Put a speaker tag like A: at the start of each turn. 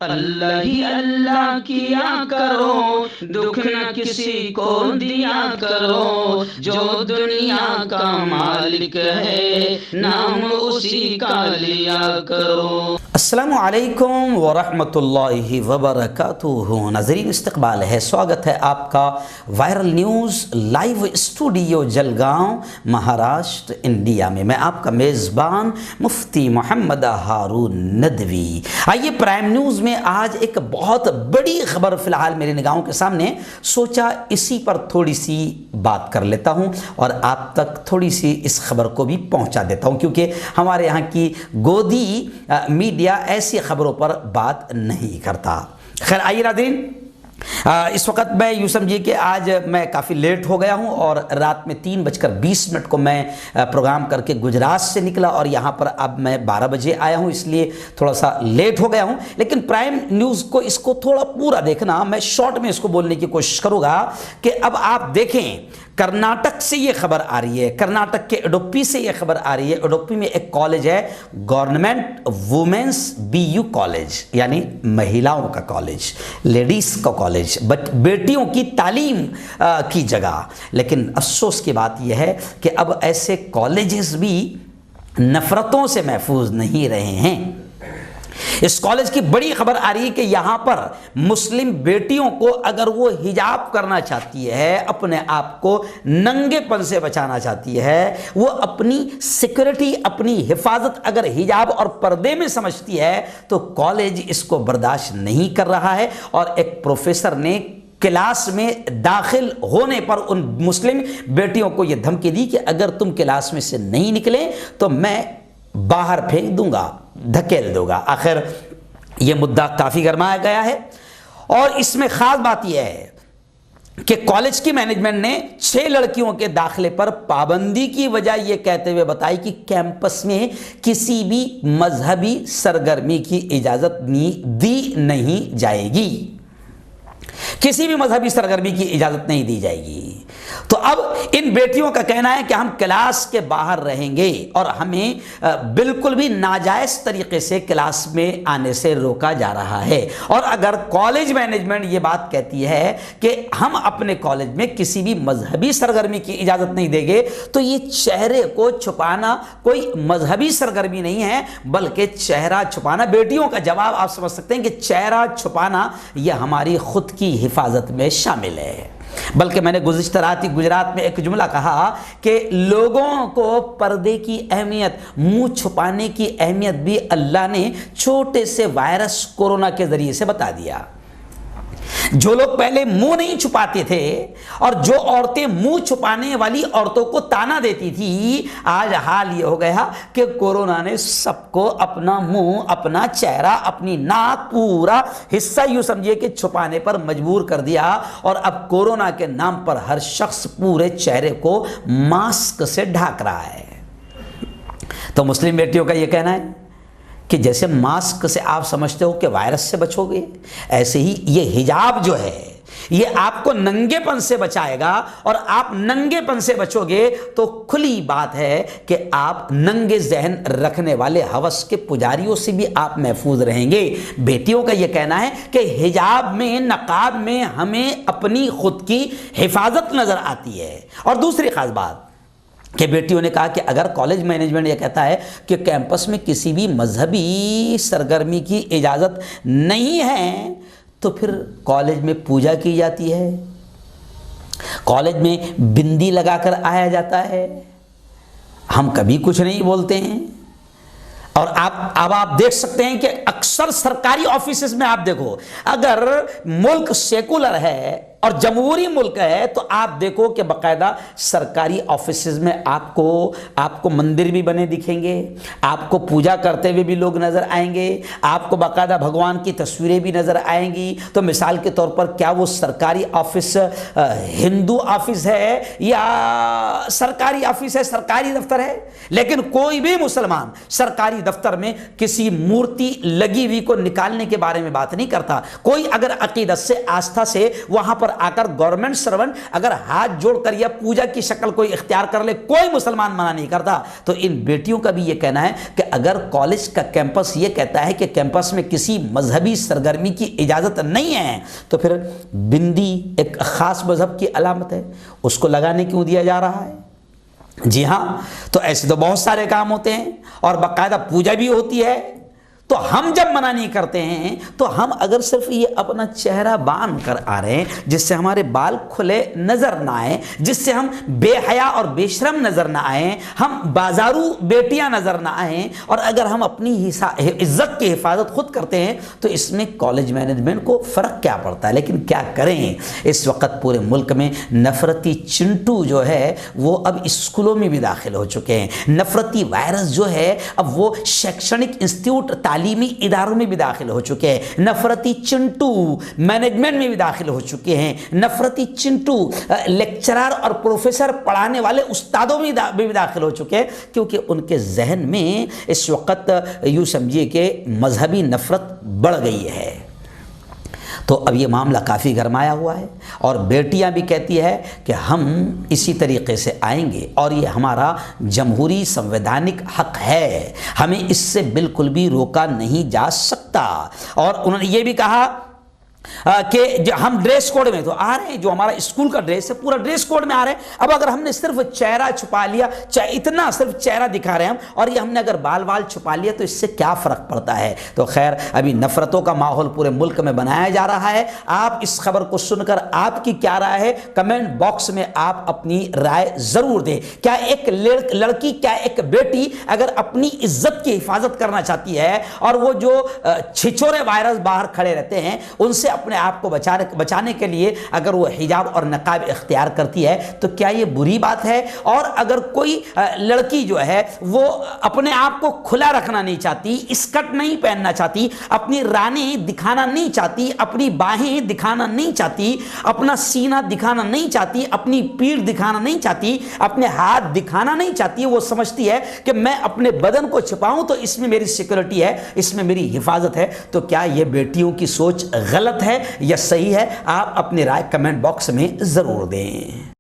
A: اللہ ہی اللہ کیا کرو، دکھ نہ کسی کو دیا کرو، جو دنیا کا مالک ہے نام اسی کا لیا کرو۔
B: السلام علیکم ورحمۃ اللہ وبرکاتہ۔ ناظرین استقبال ہے، سواگت ہے آپ کا viral news live studio Jalgaon Maharashtra India میں۔ میں آپ کا میزبان مفتی محمد ہارون ندوی۔ آئیے پرائم نیوز میں آج ایک بہت بڑی خبر فی الحال میری نگاہوں کے سامنے، سوچا اسی پر تھوڑی سی بات کر لیتا ہوں اور آپ تک تھوڑی سی اس خبر کو بھی پہنچا دیتا ہوں، کیونکہ ہمارے یہاں کی گودی میڈیا ایسی خبروں پر بات نہیں کرتا۔ خیر آئیے ناظرین، اس وقت میں یوں سمجھیے کہ آج میں کافی لیٹ ہو گیا ہوں اور رات میں 3:20 کو میں پروگرام کر کے گجرات سے نکلا اور یہاں پر اب میں 12 بجے آیا ہوں، اس لیے تھوڑا سا لیٹ ہو گیا ہوں۔ لیکن پرائم نیوز کو اس کو تھوڑا پورا دیکھنا، میں شارٹ میں اس کو بولنے کی کوشش کروں گا کہ اب آپ دیکھیں کرناٹک سے یہ خبر آ رہی ہے، کرناٹک کے اڈوپی سے یہ خبر آ رہی ہے۔ اڈوپی میں ایک کالج ہے گورنمنٹ وومنس BU کالج، یعنی مہیلاؤں کا کالج، لیڈیز کا کالج، بیٹیوں کی تعلیم کی جگہ۔ لیکن افسوس کی بات یہ ہے کہ اب ایسے کالجز بھی نفرتوں سے محفوظ نہیں رہے ہیں۔ اس کالج کی بڑی خبر آ رہی ہے کہ یہاں پر مسلم بیٹیوں کو اگر وہ حجاب کرنا چاہتی ہے، اپنے آپ کو ننگے پن سے بچانا چاہتی ہے، وہ اپنی سیکورٹی، اپنی حفاظت اگر حجاب اور پردے میں سمجھتی ہے تو کالج اس کو برداشت نہیں کر رہا ہے۔ اور ایک پروفیسر نے کلاس میں داخل ہونے پر ان مسلم بیٹیوں کو یہ دھمکی دی کہ اگر تم کلاس میں سے نہیں نکلے تو میں باہر پھینک دوں گا، دھکیل دوں گا۔ آخر یہ مدعا کافی گرمایا گیا ہے اور اس میں خاص بات یہ ہے کہ کالج کی مینجمنٹ نے 6 لڑکیوں کے داخلے پر پابندی کی وجہ یہ کہتے ہوئے بتائی کہ کیمپس میں کسی بھی مذہبی سرگرمی کی اجازت دی نہیں جائے گی، کسی بھی مذہبی سرگرمی کی اجازت نہیں دی جائے گی۔ تو اب ان بیٹیوں کا کہنا ہے کہ ہم کلاس کے باہر رہیں گے اور ہمیں بالکل بھی ناجائز طریقے سے کلاس میں آنے سے روکا جا رہا ہے۔ اور اگر کالج مینجمنٹ یہ بات کہتی ہے کہ ہم اپنے کالج میں کسی بھی مذہبی سرگرمی کی اجازت نہیں دیں گے تو یہ چہرے کو چھپانا کوئی مذہبی سرگرمی نہیں ہے، بلکہ چہرہ چھپانا، بیٹیوں کا جواب آپ سمجھ سکتے ہیں کہ چہرہ چھپانا یہ ہماری خود کی حفاظت میں شامل ہے۔ بلکہ میں نے گزشتہ رات گجرات میں ایک جملہ کہا کہ لوگوں کو پردے کی اہمیت، منہ چھپانے کی اہمیت بھی اللہ نے چھوٹے سے وائرس کورونا کے ذریعے سے بتا دیا۔ جو لوگ پہلے منہ نہیں چھپاتے تھے اور جو عورتیں منہ چھپانے والی عورتوں کو تانا دیتی تھی، آج حال یہ ہو گیا کہ کورونا نے سب کو اپنا منہ، اپنا چہرہ، اپنی ناک، پورا حصہ یوں سمجھیے کہ چھپانے پر مجبور کر دیا۔ اور اب کورونا کے نام پر ہر شخص پورے چہرے کو ماسک سے ڈھانک رہا ہے۔ تو مسلم بیٹیوں کا یہ کہنا ہے کہ جیسے ماسک سے آپ سمجھتے ہو کہ وائرس سے بچو گے، ایسے ہی یہ حجاب جو ہے یہ آپ کو ننگے پن سے بچائے گا، اور آپ ننگے پن سے بچو گے تو کھلی بات ہے کہ آپ ننگے ذہن رکھنے والے ہوس کے پجاریوں سے بھی آپ محفوظ رہیں گے۔ بیٹیوں کا یہ کہنا ہے کہ حجاب میں، نقاب میں ہمیں اپنی خود کی حفاظت نظر آتی ہے۔ اور دوسری خاص بات کہ بیٹیوں نے کہا کہ اگر کالج مینجمنٹ یہ کہتا ہے کہ کیمپس میں کسی بھی مذہبی سرگرمی کی اجازت نہیں ہے تو پھر کالج میں پوجا کی جاتی ہے، کالج میں بندی لگا کر آیا جاتا ہے، ہم کبھی کچھ نہیں بولتے ہیں۔ اور اب آپ دیکھ سکتے ہیں کہ اکثر سرکاری آفیسز میں آپ دیکھو، اگر ملک سیکولر ہے اور جمہوری ملک ہے تو آپ دیکھو کہ باقاعدہ سرکاری آفیسز میں آپ کو مندر بھی بنے دکھیں گے، آپ کو پوجا کرتے ہوئے بھی لوگ نظر آئیں گے، آپ کو باقاعدہ بھگوان کی تصویریں بھی نظر آئیں گی۔ تو مثال کے طور پر کیا وہ سرکاری آفس ہندو آفس ہے یا سرکاری آفس ہے، سرکاری دفتر ہے؟ لیکن کوئی بھی مسلمان سرکاری دفتر میں کسی مورتی لگی ہوئی کو نکالنے کے بارے میں بات نہیں کرتا۔ کوئی اگر عقیدت سے، آستھا سے وہاں پر پر آ کر گورنمنٹ سرونٹ اگر ہاتھ جوڑ کر یا پوجا کی شکل کوئی اختیار کر لے، کوئی مسلمان منع نہیں کرتا۔ تو ان بیٹیوں کا بھی یہ کہنا ہے کہ اگر کالج کا کیمپس یہ کہتا ہے کہ کیمپس میں کسی مذہبی سرگرمی کی اجازت نہیں ہے، تو پھر بندی ایک خاص مذہب کی علامت ہے، اس کو لگانے کیوں دیا جا رہا ہے؟ جی ہاں، تو ایسے تو بہت سارے کام ہوتے ہیں اور باقاعدہ پوجا بھی ہوتی ہے۔ تو ہم جب منع نہیں کرتے ہیں تو ہم اگر صرف یہ اپنا چہرہ باندھ کر آ رہے ہیں جس سے ہمارے بال کھلے نظر نہ آئیں، جس سے ہم بے حیا اور بے شرم نظر نہ آئیں، ہم بازارو بیٹیاں نظر نہ آئیں، اور اگر ہم اپنی عزت کی حفاظت خود کرتے ہیں تو اس میں کالج مینجمنٹ کو فرق کیا پڑتا ہے؟ لیکن کیا کریں، اس وقت پورے ملک میں نفرتی چنٹو جو ہے وہ اب اسکولوں میں بھی داخل ہو چکے ہیں، نفرتی وائرس جو ہے اب وہ شیکشنک انسٹیٹیوٹ تعلیمی اداروں میں بھی داخل ہو چکے ہیں، نفرتی چنٹو مینجمنٹ میں بھی داخل ہو چکے ہیں، نفرتی چنٹو لیکچرر اور پروفیسر پڑھانے والے استادوں میں بھی داخل ہو چکے ہیں، کیونکہ ان کے ذہن میں اس وقت یوں سمجھیے کہ مذہبی نفرت بڑھ گئی ہے۔ تو اب یہ معاملہ کافی گرمایا ہوا ہے اور بیٹیاں بھی کہتی ہے کہ ہم اسی طریقے سے آئیں گے اور یہ ہمارا جمہوری سنویدھانک حق ہے، ہمیں اس سے بالکل بھی روکا نہیں جا سکتا۔ اور انہوں نے یہ بھی کہا کہ ہم ڈریس کوڈ میں تو آ رہے ہیں، جو ہمارا اسکول کا ڈریس ہے پورا ڈریس کوڈ میں آ رہے ہیں، اب اگر ہم نے صرف چہرہ چھپا لیا، اتنا صرف چہرہ دکھا رہے ہیں ہم، اور یہ ہم نے اگر بال چھپا لیا تو اس سے کیا فرق پڑتا ہے؟ تو خیر ابھی نفرتوں کا ماحول پورے ملک میں بنایا جا رہا ہے۔ آپ اس خبر کو سن کر آپ کی کیا رائے ہے؟ کمنٹ باکس میں آپ اپنی رائے ضرور دیں۔ کیا ایک لڑکی، کیا ایک بیٹی اگر اپنی عزت کی حفاظت کرنا چاہتی ہے اور وہ جو چھچورے وائرس باہر کھڑے رہتے ہیں ان سے اپنے آپ کو بچانے کے لیے اگر وہ حجاب اور نقاب اختیار کرتی ہے تو کیا یہ بری بات ہے؟ اور اگر کوئی لڑکی جو ہے وہ اپنے آپ کو کھلا رکھنا نہیں چاہتی، اسکرٹ نہیں پہننا چاہتی، اپنی رانیں دکھانا نہیں چاہتی، اپنی باہیں دکھانا نہیں چاہتی، اپنا سینہ دکھانا نہیں چاہتی، اپنی پیٹھ دکھانا نہیں چاہتی، اپنے ہاتھ دکھانا نہیں چاہتی، وہ سمجھتی ہے کہ میں اپنے بدن کو چھپاؤں تو اس میں میری سیکورٹی ہے، اس میں میری حفاظت ہے، تو کیا یہ بیٹیوں کی سوچ غلط ہے یا صحیح ہے؟ آپ اپنی رائے کمنٹ باکس میں ضرور دیں۔